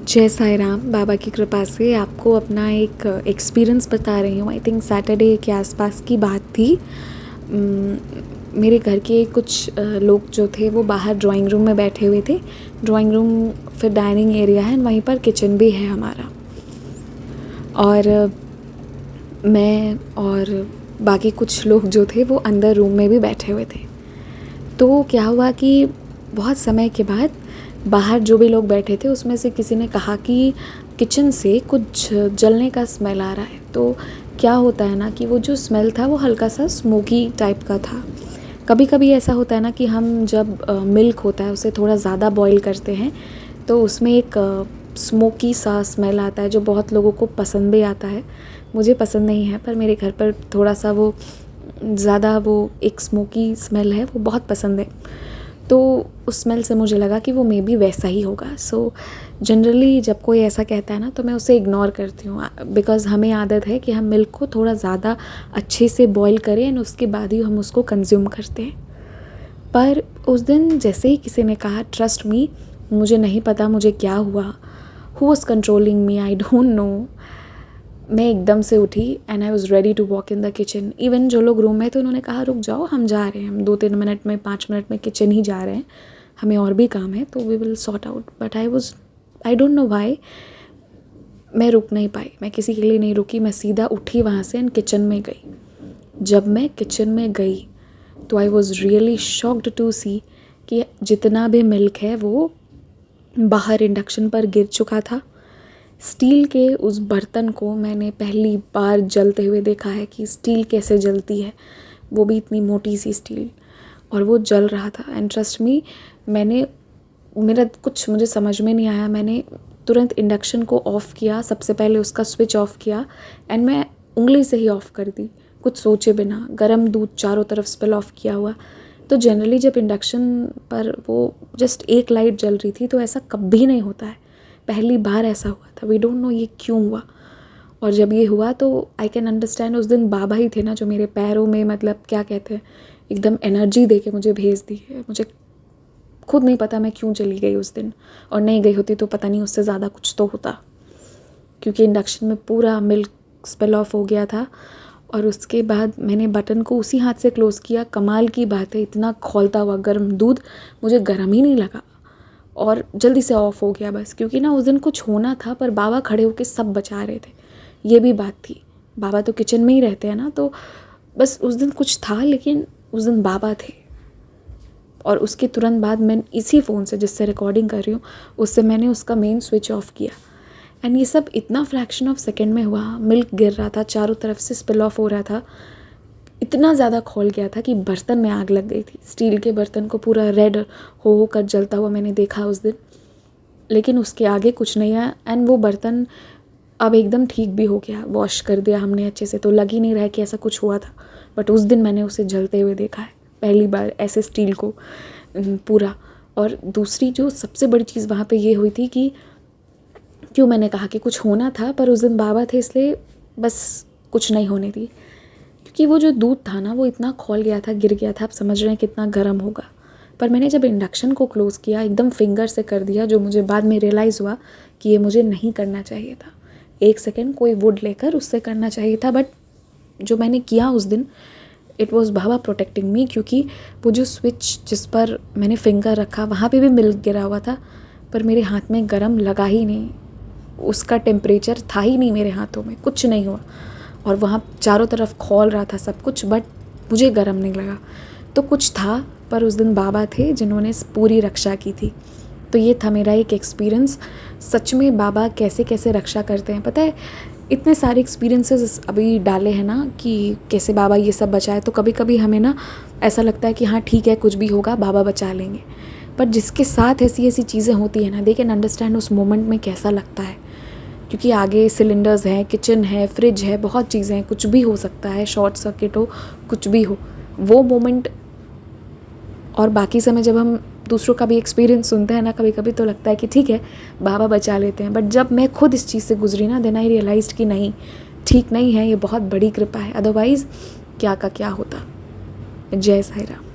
जय साई राम। बाबा की कृपा से आपको अपना एक एक्सपीरियंस बता रही हूँ। आई थिंक सैटरडे के आसपास की बात थी। मेरे घर के कुछ लोग जो थे वो बाहर ड्राइंग रूम में बैठे हुए थे। ड्राइंग रूम फिर डाइनिंग एरिया है, वहीं पर किचन भी है हमारा। और मैं और बाकी कुछ लोग जो थे वो अंदर रूम में भी बैठे हुए थे। तो क्या हुआ कि बहुत समय के बाद बाहर जो भी लोग बैठे थे उसमें से किसी ने कहा कि किचन से कुछ जलने का स्मेल आ रहा है। तो क्या होता है ना कि वो जो स्मेल था वो हल्का सा स्मोकी टाइप का था। कभी कभी ऐसा होता है ना कि हम जब मिल्क होता है उसे थोड़ा ज़्यादा बॉईल करते हैं तो उसमें एक स्मोकी सा स्मेल आता है जो बहुत लोगों को पसंद भी आता है। मुझे पसंद नहीं है, पर मेरे घर पर थोड़ा सा वो ज़्यादा वो एक स्मोकी स्मेल है, वो बहुत पसंद है। तो उस स्मेल से मुझे लगा कि वो मे बी वैसा ही होगा। सो जनरली जब कोई ऐसा कहता है ना तो मैं उसे इग्नोर करती हूँ, बिकॉज़ हमें आदत है कि हम मिल्क को थोड़ा ज़्यादा अच्छे से बॉईल करें एंड उसके बाद ही हम उसको कंज्यूम करते हैं। पर उस दिन जैसे ही किसी ने कहा, ट्रस्ट मी, मुझे नहीं पता मुझे क्या हुआ, who was controlling me, I don't know. मैं एकदम से उठी and I was ready to walk in the kitchen. Even जो लोग रूम में थे उन्होंने कहा रुक जाओ, हम जा रहे हैं, हम 2-3 मिनट में 5 मिनट में किचन ही जा रहे हैं, हमें और भी काम है तो we will sort out. But I don't know why मैं रुक नहीं पाई, मैं किसी के लिए नहीं रुकी। मैं सीधा उठी वहाँ से एंड किचन में गई। जब मैं किचन में गई तो I was really shocked to see कि जितना भी मिल्क है वो बाहर इंडक्शन पर गिर चुका था। स्टील के उस बर्तन को मैंने पहली बार जलते हुए देखा है कि स्टील कैसे जलती है, वो भी इतनी मोटी सी स्टील, और वो जल रहा था। एंड ट्रस्ट मी, मुझे समझ में नहीं आया। मैंने तुरंत इंडक्शन को ऑफ़ किया, सबसे पहले उसका स्विच ऑफ़ किया एंड मैं उंगली से ही ऑफ़ कर दी, कुछ सोचे बिना। गर्म दूध चारों तरफ स्पिल ऑफ़ किया हुआ। तो जनरली जब इंडक्शन पर वो जस्ट एक लाइट जल रही थी तो ऐसा कभी नहीं होता है, पहली बार ऐसा हुआ था। वी डोंट नो ये क्यों हुआ। और जब ये हुआ तो आई कैन अंडरस्टैंड, उस दिन बाबा ही थे ना जो मेरे पैरों में, मतलब क्या कहते हैं, एकदम एनर्जी दे के मुझे भेज दी है। मुझे खुद नहीं पता मैं क्यों चली गई उस दिन, और नहीं गई होती तो पता नहीं उससे ज़्यादा कुछ तो होता, क्योंकि इंडक्शन में पूरा मिल्क स्पिल ऑफ हो गया था। और उसके बाद मैंने बटन को उसी हाथ से क्लोज़ किया। कमाल की बात है, इतना खौलता हुआ गर्म दूध मुझे गर्म ही नहीं लगा और जल्दी से ऑफ़ हो गया बस। क्योंकि ना उस दिन कुछ होना था, पर बाबा खड़े होकर सब बचा रहे थे, ये भी बात थी। बाबा तो किचन में ही रहते हैं ना, तो बस उस दिन कुछ था, लेकिन उस दिन बाबा थे। और उसके तुरंत बाद मैं इसी फ़ोन से जिससे रिकॉर्डिंग कर रही हूँ उससे मैंने उसका मेन स्विच ऑफ किया। एंड ये सब इतना फ्रैक्शन ऑफ सेकेंड में हुआ। मिल्क गिर रहा था, चारों तरफ से स्पिल ऑफ हो रहा था, इतना ज़्यादा खौल गया था कि बर्तन में आग लग गई थी। स्टील के बर्तन को पूरा रेड हो कर जलता हुआ मैंने देखा उस दिन, लेकिन उसके आगे कुछ नहीं आया। एंड वो बर्तन अब एकदम ठीक भी हो गया, वॉश कर दिया हमने अच्छे से, तो लग ही नहीं रहा है कि ऐसा कुछ हुआ था। बट उस दिन मैंने उसे जलते हुए देखा है पहली बार, ऐसे स्टील को पूरा। और दूसरी जो सबसे बड़ी चीज़ वहाँ पे ये हुई थी कि क्यों मैंने कहा कि कुछ होना था, पर उस दिन बाबा थे इसलिए बस कुछ नहीं होने दी। क्योंकि वो जो दूध था ना वो इतना खौल गया था, गिर गया था, आप समझ रहे हैं कितना गर्म होगा। पर मैंने जब इंडक्शन को क्लोज़ किया, एकदम फिंगर से कर दिया, जो मुझे बाद में रियलाइज़ हुआ कि ये मुझे नहीं करना चाहिए था। 1 सेकेंड कोई वुड लेकर उससे करना चाहिए था, बट जो मैंने किया उस दिन, इट वॉज़ बाबा प्रोटेक्टिंग मी। क्योंकि वो जो स्विच जिस पर मैंने फिंगर रखा वहाँ पे भी मिल्क गिरा हुआ था, पर मेरे हाथ में गरम लगा ही नहीं, उसका टेम्परेचर था ही नहीं मेरे हाथों में, कुछ नहीं हुआ। और वहाँ चारों तरफ खौल रहा था सब कुछ, बट मुझे गरम नहीं लगा। तो कुछ था, पर उस दिन बाबा थे जिन्होंने पूरी रक्षा की थी। तो ये था मेरा एक एक्सपीरियंस। सच में बाबा कैसे कैसे रक्षा करते हैं, पता है। इतने सारे एक्सपीरियंसेस अभी डाले हैं ना कि कैसे बाबा ये सब बचाए, तो कभी कभी हमें ना ऐसा लगता है कि हाँ ठीक है, कुछ भी होगा बाबा बचा लेंगे। पर जिसके साथ ऐसी ऐसी चीज़ें होती हैं ना, दे कैन अंडरस्टैंड उस मोमेंट में कैसा लगता है। क्योंकि आगे सिलेंडर्स हैं, किचन है, फ्रिज है, बहुत चीज़ें हैं, कुछ भी हो सकता है, शॉर्ट सर्किट हो, कुछ भी हो। वो मोमेंट और बाकी समय जब हम दूसरों का भी एक्सपीरियंस सुनते हैं ना, कभी कभी तो लगता है कि ठीक है बाबा बचा लेते हैं। बट जब मैं खुद इस चीज़ से गुजरी ना, देन आई रियलाइज्ड कि नहीं, ठीक नहीं है, ये बहुत बड़ी कृपा है, अदरवाइज़ क्या का क्या होता। जय साई राम।